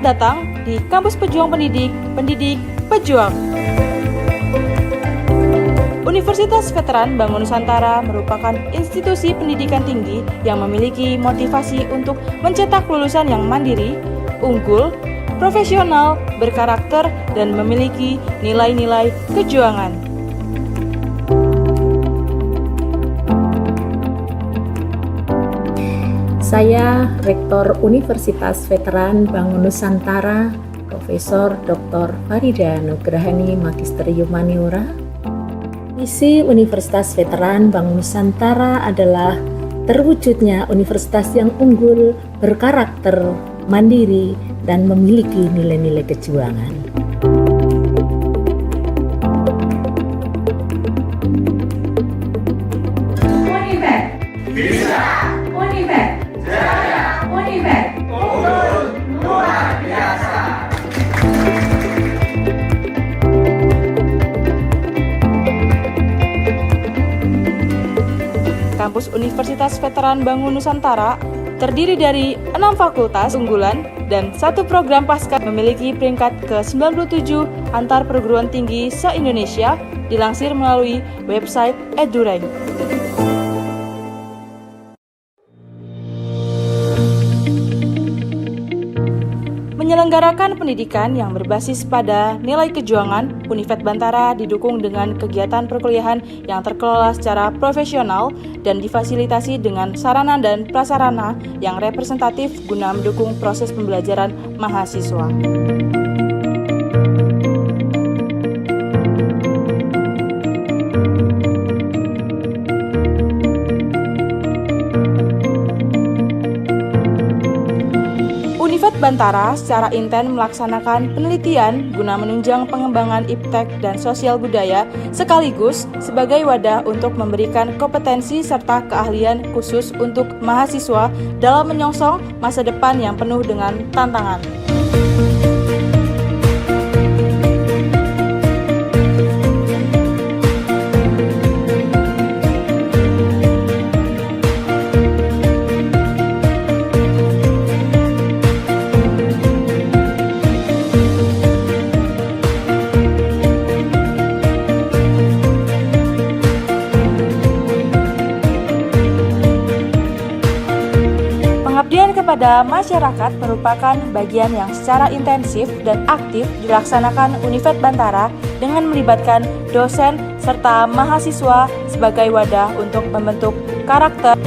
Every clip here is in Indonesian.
Selamat datang di Kampus Pejuang Pendidik, Pendidik Pejuang. Universitas Veteran Bangun Nusantara merupakan institusi pendidikan tinggi yang memiliki motivasi untuk mencetak lulusan yang mandiri, unggul, profesional, berkarakter, dan memiliki nilai-nilai kejuangan. Saya Rektor Universitas Veteran Bangun Nusantara, Profesor Dr. Farida Nugrahani Magister Humaniora. Misi Universitas Veteran Bangun Nusantara adalah terwujudnya universitas yang unggul, berkarakter, mandiri, dan memiliki nilai-nilai kejuangan. Univet bisa, Univet jaya, Univet unggul luar biasa. Kampus Universitas Veteran Bangun Nusantara terdiri dari 6 fakultas unggulan dan 1 program pasca, memiliki peringkat ke-97 antar perguruan tinggi se-Indonesia, dilansir melalui website EduRank. Menyelenggarakan pendidikan yang berbasis pada nilai kejuangan, Univet Bantara didukung dengan kegiatan perkuliahan yang terkelola secara profesional dan difasilitasi dengan sarana dan prasarana yang representatif guna mendukung proses pembelajaran mahasiswa. Univet Bantara secara intens melaksanakan penelitian guna menunjang pengembangan iptek dan sosial budaya, sekaligus sebagai wadah untuk memberikan kompetensi serta keahlian khusus untuk mahasiswa dalam menyongsong masa depan yang penuh dengan tantangan. Pengabdian kepada masyarakat merupakan bagian yang secara intensif dan aktif dilaksanakan Univet Bantara dengan melibatkan dosen serta mahasiswa sebagai wadah untuk membentuk karakter.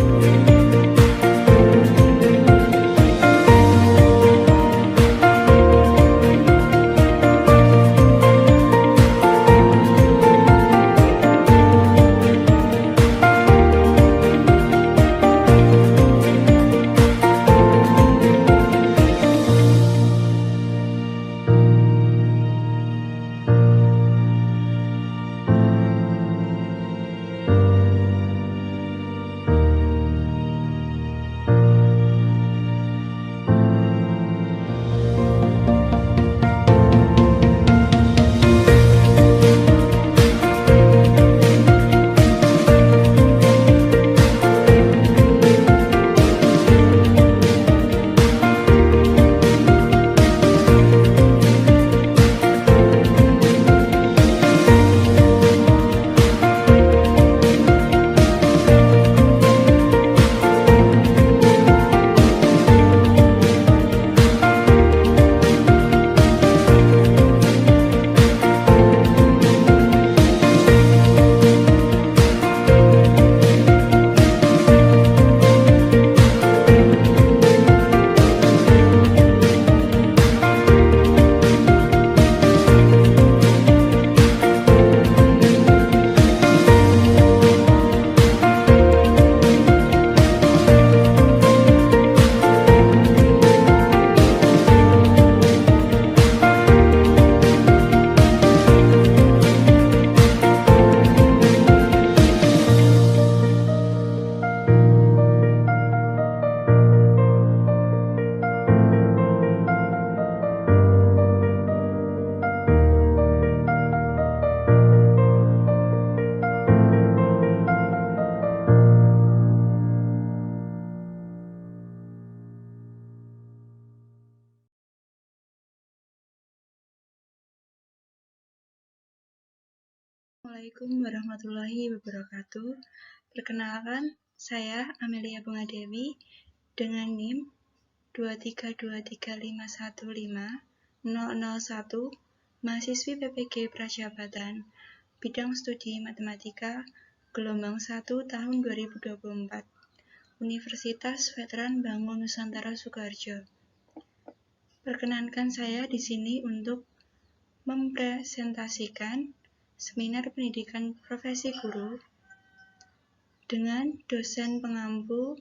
Assalamualaikum warahmatullahi wabarakatuh. Perkenalkan, saya Amelia Bunga Dewi dengan NIM 23235150001, mahasiswi PPG Prajabatan, bidang studi matematika, gelombang 1 tahun 2024, Universitas Veteran Bangun Nusantara Sukoharjo. Perkenankan saya di sini untuk mempresentasikan seminar pendidikan profesi guru dengan dosen pengampu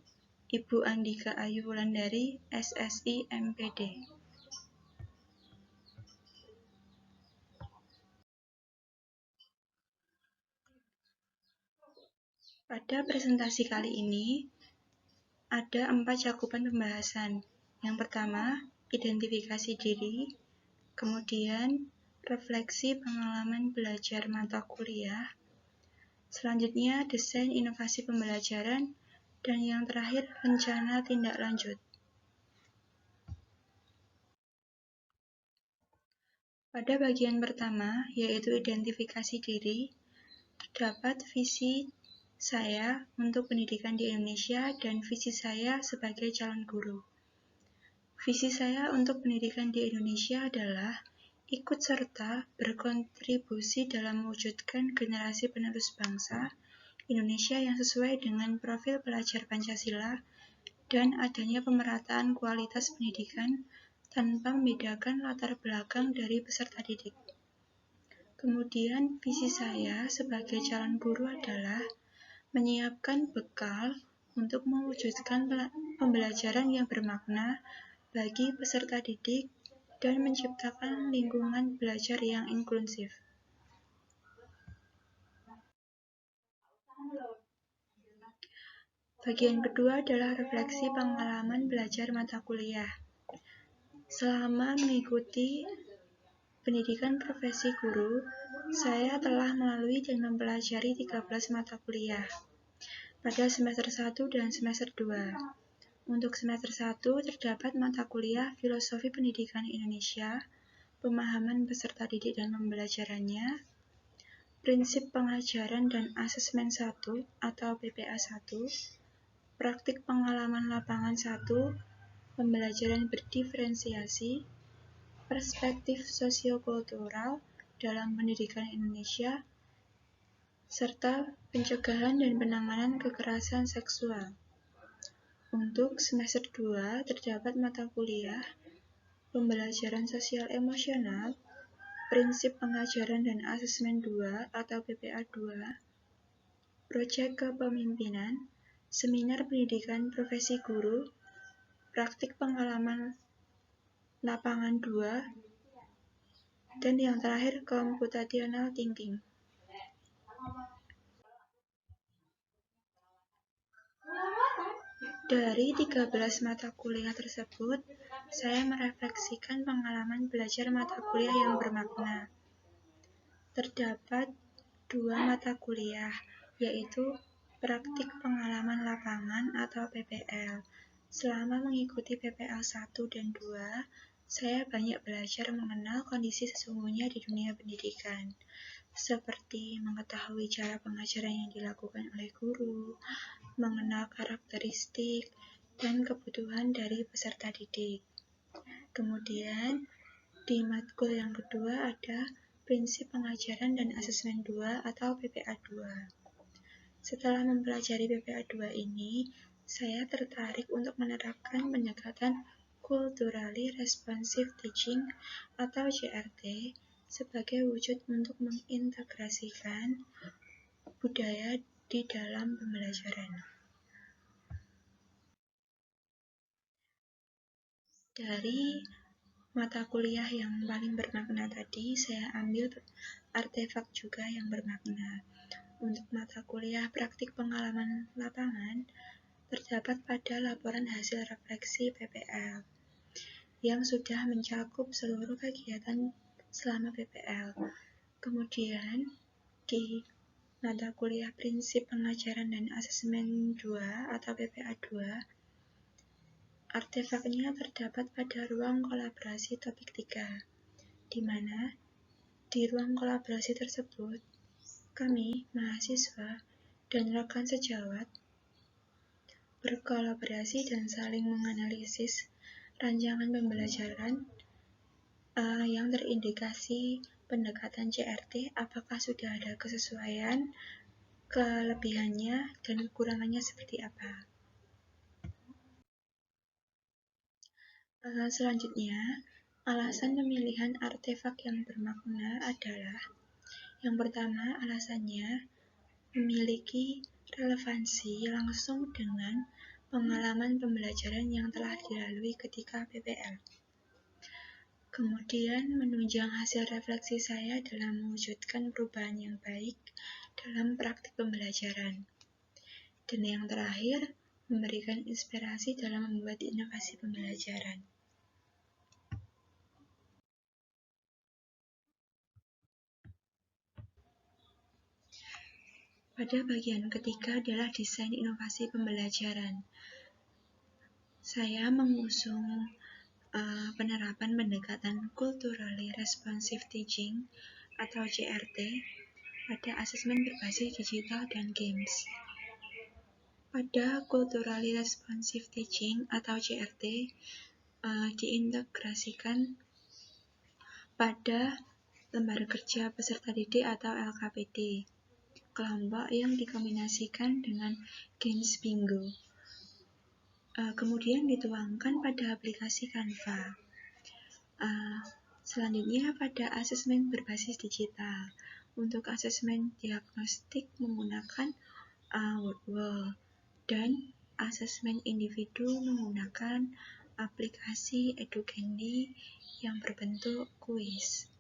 Ibu Andika Ayu Wulandari, SSI MPD. Pada presentasi kali ini, ada 4 cakupan pembahasan. Yang pertama, identifikasi diri, kemudian refleksi pengalaman belajar mata kuliah, selanjutnya desain inovasi pembelajaran, dan yang terakhir rencana tindak lanjut. Pada bagian pertama, yaitu identifikasi diri, terdapat visi saya untuk pendidikan di Indonesia dan visi saya sebagai calon guru. Visi saya untuk pendidikan di Indonesia adalah ikut serta berkontribusi dalam mewujudkan generasi penerus bangsa Indonesia yang sesuai dengan profil pelajar Pancasila dan adanya pemerataan kualitas pendidikan tanpa membedakan latar belakang dari peserta didik. Kemudian visi saya sebagai calon guru adalah menyiapkan bekal untuk mewujudkan pembelajaran yang bermakna bagi peserta didik dan menciptakan lingkungan belajar yang inklusif. Bagian kedua adalah refleksi pengalaman belajar mata kuliah. Selama mengikuti pendidikan profesi guru, saya telah melalui dan mempelajari 13 mata kuliah pada semester 1 dan semester 2. Untuk semester 1 terdapat mata kuliah Filosofi Pendidikan Indonesia, Pemahaman Peserta Didik dan Pembelajarannya, Prinsip Pengajaran dan Asesmen 1 atau PPA 1, Praktik Pengalaman Lapangan 1, Pembelajaran Berdiferensiasi, Perspektif Sosiokultural dalam Pendidikan Indonesia, serta Pencegahan dan Penanganan Kekerasan Seksual. Untuk semester 2 terdapat mata kuliah Pembelajaran Sosial Emosional, Prinsip Pengajaran dan Asesmen 2 atau PPA 2, Proyek Kepemimpinan, Seminar Pendidikan Profesi Guru, Praktik Pengalaman Lapangan 2, dan yang terakhir Computational Thinking. Dari 13 mata kuliah tersebut, saya merefleksikan pengalaman belajar mata kuliah yang bermakna. Terdapat 2 mata kuliah, yaitu Praktik Pengalaman Lapangan atau PPL. Selama mengikuti PPL 1 dan 2, saya banyak belajar mengenal kondisi sesungguhnya di dunia pendidikan, seperti mengetahui cara pengajaran yang dilakukan oleh guru, mengenal karakteristik dan kebutuhan dari peserta didik. Kemudian, di matkul yang kedua ada Prinsip Pengajaran dan Asesmen 2 atau PPA 2. Setelah mempelajari PPA 2 ini, saya tertarik untuk menerapkan pendekatan Culturally Responsive Teaching atau CRT sebagai wujud untuk mengintegrasikan budaya di dalam pembelajaran. Dari mata kuliah yang paling bermakna tadi, saya ambil artefak juga yang bermakna. Untuk mata kuliah Praktik Pengalaman Lapangan, terdapat pada laporan hasil refleksi PPL, yang sudah mencakup seluruh kegiatan selama PPL. Kemudian, di mata kuliah Prinsip Pengajaran dan Asesmen 2 atau PPA 2, artefaknya terdapat pada ruang kolaborasi topik 3, di mana di ruang kolaborasi tersebut Kami, mahasiswa, dan rekan sejawat berkolaborasi dan saling menganalisis rancangan pembelajaran yang terindikasi pendekatan CRT, apakah sudah ada kesesuaian, kelebihannya, dan kekurangannya seperti apa. Selanjutnya, alasan pemilihan artefak yang bermakna adalah yang pertama, alasannya memiliki relevansi langsung dengan pengalaman pembelajaran yang telah dilalui ketika PPL. Kemudian, menunjang hasil refleksi saya dalam mewujudkan perubahan yang baik dalam praktik pembelajaran. Dan yang terakhir, memberikan inspirasi dalam membuat inovasi pembelajaran. Pada bagian ketiga adalah desain inovasi pembelajaran. Saya mengusung penerapan pendekatan Culturally Responsive Teaching atau CRT pada asesmen berbasis digital dan games. Pada Culturally Responsive Teaching atau CRT diintegrasikan pada lembar kerja peserta didik atau LKPD, kelompok yang dikombinasikan dengan games bingo. Kemudian dituangkan pada aplikasi Canva. Selanjutnya pada asesmen berbasis digital. Untuk asesmen diagnostik menggunakan Wordwall dan asesmen individu menggunakan aplikasi Educandy yang berbentuk kuis.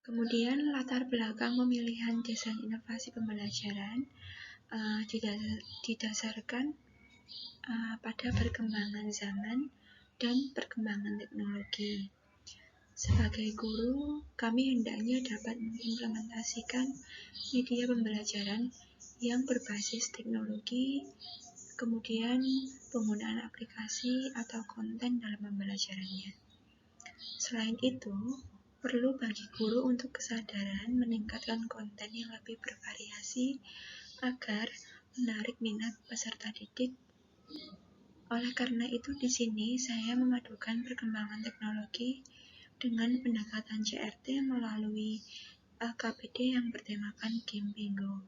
Kemudian latar belakang pemilihan desain inovasi pembelajaran didasarkan pada perkembangan zaman dan perkembangan teknologi. Sebagai guru, kami hendaknya dapat mengimplementasikan media pembelajaran yang berbasis teknologi, kemudian penggunaan aplikasi atau konten dalam pembelajarannya. Selain itu, perlu bagi guru untuk kesadaran meningkatkan konten yang lebih bervariasi agar menarik minat peserta didik. Oleh karena itu, di sini saya memadukan perkembangan teknologi dengan pendekatan CRT melalui LKPD yang bertemakan game bingo.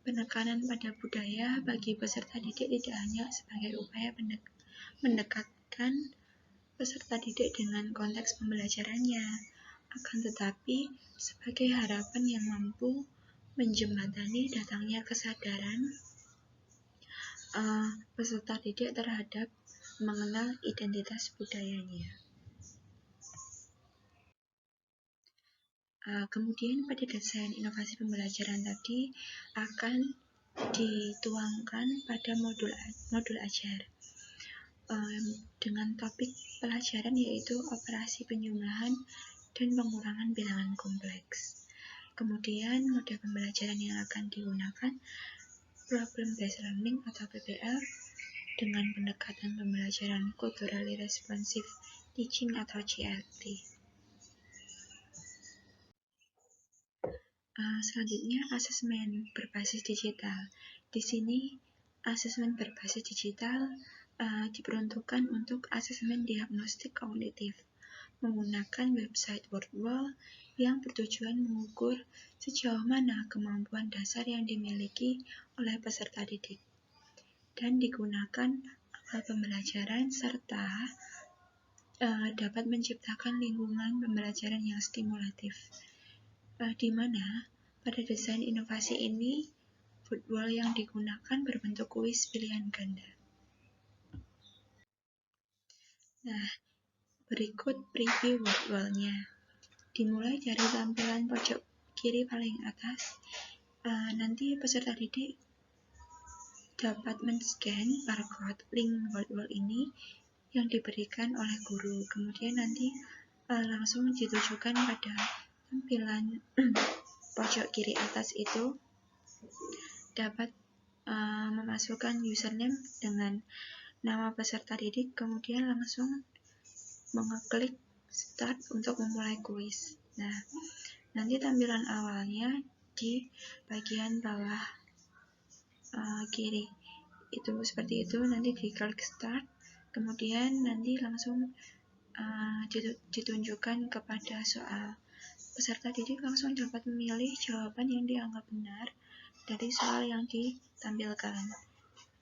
Penekanan pada budaya bagi peserta didik tidak hanya sebagai upaya mendekatkan peserta didik dengan konteks pembelajarannya, akan tetapi sebagai harapan yang mampu menjembatani datangnya kesadaran peserta didik terhadap mengenal identitas budayanya. Kemudian pada desain inovasi pembelajaran tadi akan dituangkan pada modul ajar dengan topik pelajaran yaitu operasi penjumlahan dan pengurangan bilangan kompleks. Kemudian mode pembelajaran yang akan digunakan Problem Based Learning atau PBL dengan pendekatan pembelajaran Culturally Responsive Teaching atau CRT. Selanjutnya asesmen berbasis digital. Di sini asesmen berbasis digital diperuntukkan untuk asesmen diagnostik kognitif menggunakan website Wordwall yang bertujuan mengukur sejauh mana kemampuan dasar yang dimiliki oleh peserta didik dan digunakan awal pembelajaran serta dapat menciptakan lingkungan pembelajaran yang stimulatif. Di mana pada desain inovasi ini Wordwall yang digunakan berbentuk kuis pilihan ganda. Nah, berikut preview Wordwall-nya. Dimulai dari tampilan pojok kiri paling atas, nanti peserta didik dapat men-scan barcode link Wordwall ini yang diberikan oleh guru. Kemudian nanti langsung ditujukan pada tampilan pojok kiri atas itu dapat memasukkan username dengan nama peserta didik, kemudian langsung mengeklik start untuk memulai kuis. Nah, nanti tampilan awalnya di bagian bawah kiri. Itu seperti itu, nanti diklik start, kemudian nanti langsung ditunjukkan kepada soal. Peserta didik langsung dapat memilih jawaban yang dianggap benar dari soal yang ditampilkan.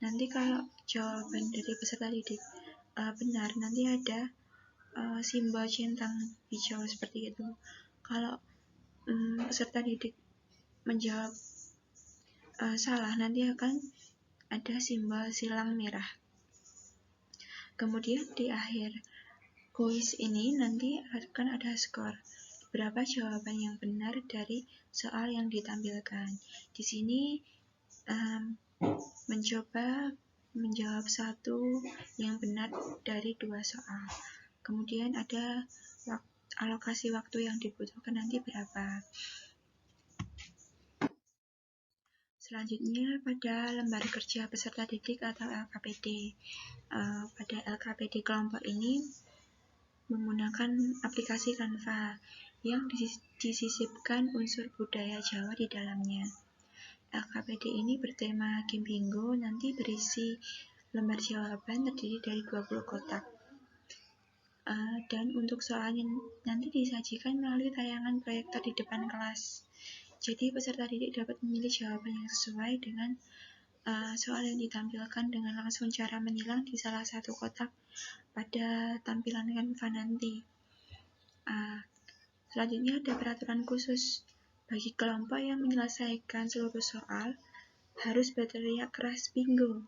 Nanti kalau jawaban dari peserta didik benar, nanti ada simbol centang hijau seperti itu. Kalau peserta didik menjawab salah, nanti akan ada simbol silang merah. Kemudian di akhir kuis ini nanti akan ada skor. Berapa jawaban yang benar dari soal yang ditampilkan. Di sini mencoba menjawab satu yang benar dari 2 soal. Kemudian ada alokasi waktu yang dibutuhkan nanti berapa. Selanjutnya pada lembar kerja peserta didik atau LKPD. Pada LKPD kelompok ini menggunakan aplikasi Canva yang disisipkan unsur budaya Jawa di dalamnya. LKPD ini bertema game bingo, nanti berisi lembar jawaban terdiri dari 20 kotak. Dan untuk soalnya nanti disajikan melalui tayangan proyektor di depan kelas. Jadi peserta didik dapat memilih jawaban yang sesuai dengan soal yang ditampilkan dengan langsung cara menyilang di salah satu kotak pada tampilan Canva nanti. Selanjutnya ada peraturan khusus. Bagi kelompok yang menyelesaikan seluruh soal, harus berteriak keras bingo.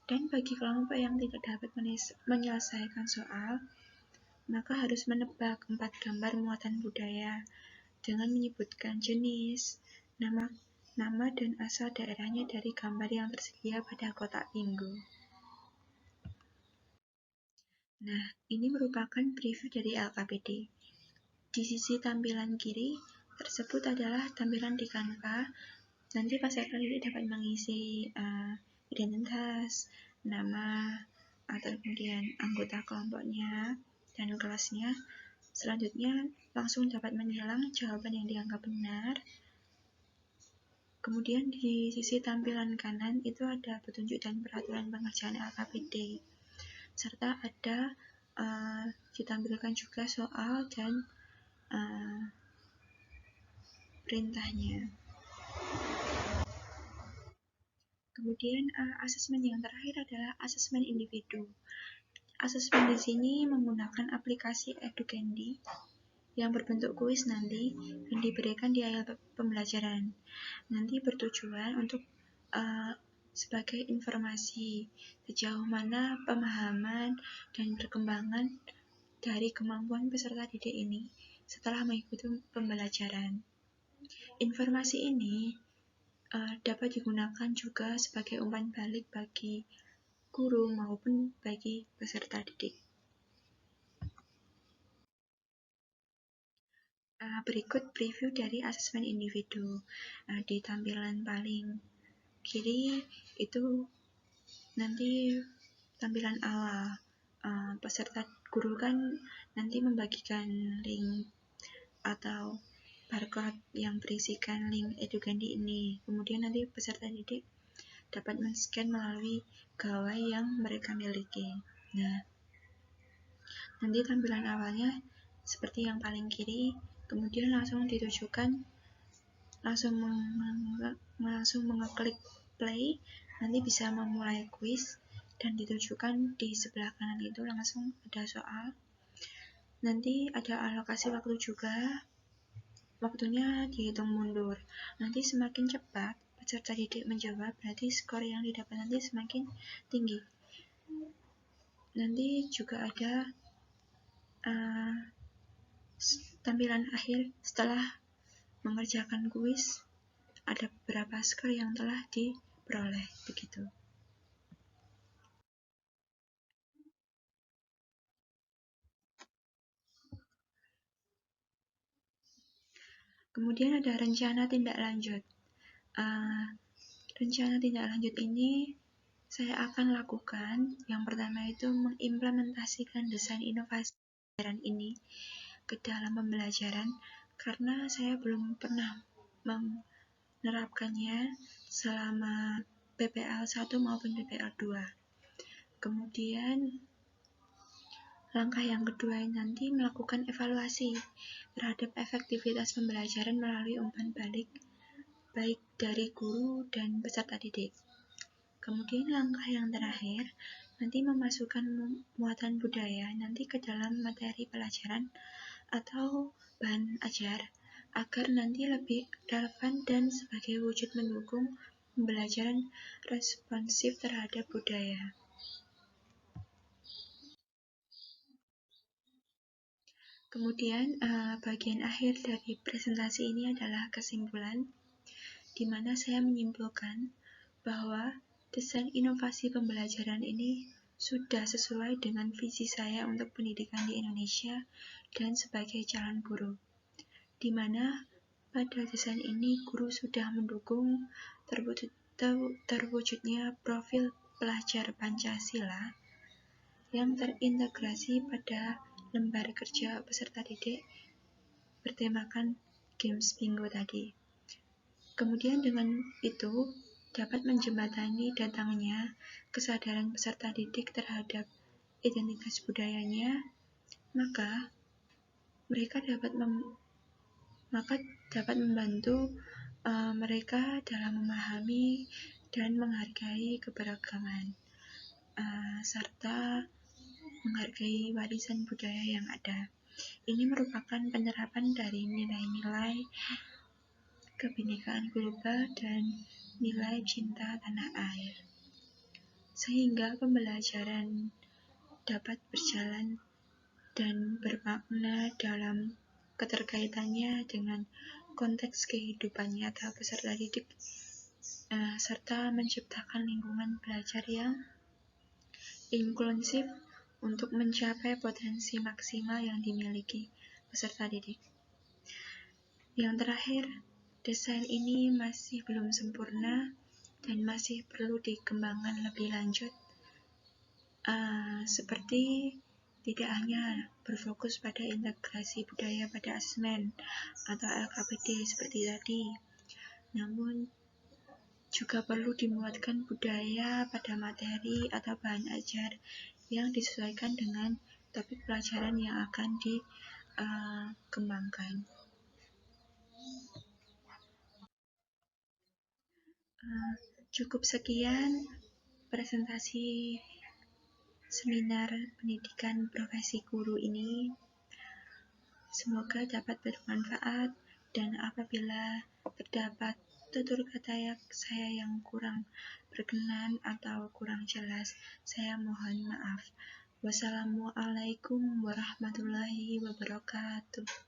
Dan bagi kelompok yang tidak dapat menyelesaikan soal, maka harus menebak 4 gambar muatan budaya dengan menyebutkan jenis, nama dan asal daerahnya dari gambar yang tersedia pada kotak bingo. Nah, ini merupakan preview dari LKPD. Di sisi tampilan kiri tersebut adalah tampilan di Canva. Nanti peserta didik dapat mengisi identitas, nama, atau kemudian anggota kelompoknya dan kelasnya. Selanjutnya langsung dapat menyilang jawaban yang dianggap benar. Kemudian di sisi tampilan kanan itu ada petunjuk dan peraturan pengerjaan LKPD, serta ada ditampilkan juga soal dan perintahnya. Kemudian asesmen yang terakhir adalah asesmen individu. Asesmen di sini menggunakan aplikasi Educandi yang berbentuk kuis nanti dan diberikan di akhir pembelajaran. Nanti bertujuan untuk sebagai informasi sejauh mana pemahaman dan perkembangan dari kemampuan peserta didik ini setelah mengikuti pembelajaran. Informasi ini dapat digunakan juga sebagai umpan balik bagi guru maupun bagi peserta didik. Berikut preview dari asesmen individu. Di tampilan paling kiri itu nanti tampilan awal. Peserta guru kan nanti membagikan link atau barcode yang berisikan link Educandi ini. Kemudian nanti peserta didik dapat men-scan melalui gawai yang mereka miliki. Nah, nanti tampilan awalnya seperti yang paling kiri, kemudian langsung ditujukan, langsung mengeklik play, nanti bisa memulai kuis, dan ditujukan di sebelah kanan itu langsung ada soal. Nanti ada alokasi waktu juga, waktunya dihitung mundur. Nanti semakin cepat peserta didik menjawab, berarti skor yang didapat nanti semakin tinggi. Nanti juga ada tampilan akhir setelah mengerjakan kuis, ada beberapa skor yang telah diperoleh, begitu. Kemudian ada rencana tindak lanjut. Rencana tindak lanjut ini saya akan lakukan. Yang pertama itu mengimplementasikan desain inovasi ini ke dalam pembelajaran karena saya belum pernah menerapkannya selama PPL 1 maupun PPL 2. Kemudian langkah yang kedua nanti melakukan evaluasi terhadap efektivitas pembelajaran melalui umpan balik baik dari guru dan peserta didik. Kemudian langkah yang terakhir nanti memasukkan muatan budaya nanti ke dalam materi pelajaran atau bahan ajar agar nanti lebih relevan dan sebagai wujud mendukung pembelajaran responsif terhadap budaya. Kemudian bagian akhir dari presentasi ini adalah kesimpulan, di mana saya menyimpulkan bahwa desain inovasi pembelajaran ini sudah sesuai dengan visi saya untuk pendidikan di Indonesia dan sebagai calon guru, di mana pada desain ini guru sudah mendukung terwujudnya profil pelajar Pancasila yang terintegrasi pada lembar kerja peserta didik bertemakan Games Bingo tadi. Kemudian dengan itu dapat menjembatani datangnya kesadaran peserta didik terhadap identitas budayanya, maka mereka dapat membantu mereka dalam memahami dan menghargai keberagaman serta menghargai warisan budaya yang ada. Ini merupakan penerapan dari nilai-nilai kebinekaan global dan nilai cinta tanah air, sehingga pembelajaran dapat berjalan dan bermakna dalam keterkaitannya dengan konteks kehidupan nyata peserta didik, serta menciptakan lingkungan belajar yang inklusif untuk mencapai potensi maksimal yang dimiliki peserta didik. Yang terakhir, desain ini masih belum sempurna dan masih perlu dikembangkan lebih lanjut, seperti tidak hanya berfokus pada integrasi budaya pada asesmen atau LKPD seperti tadi, namun juga perlu dimuatkan budaya pada materi atau bahan ajar yang disesuaikan dengan topik pelajaran yang akan dikembangkan. Cukup sekian presentasi seminar pendidikan profesi guru ini. Semoga dapat bermanfaat, dan apabila terdapat tutur kata saya yang kurang berkenan atau kurang jelas, saya mohon maaf. Wassalamualaikum warahmatullahi wabarakatuh.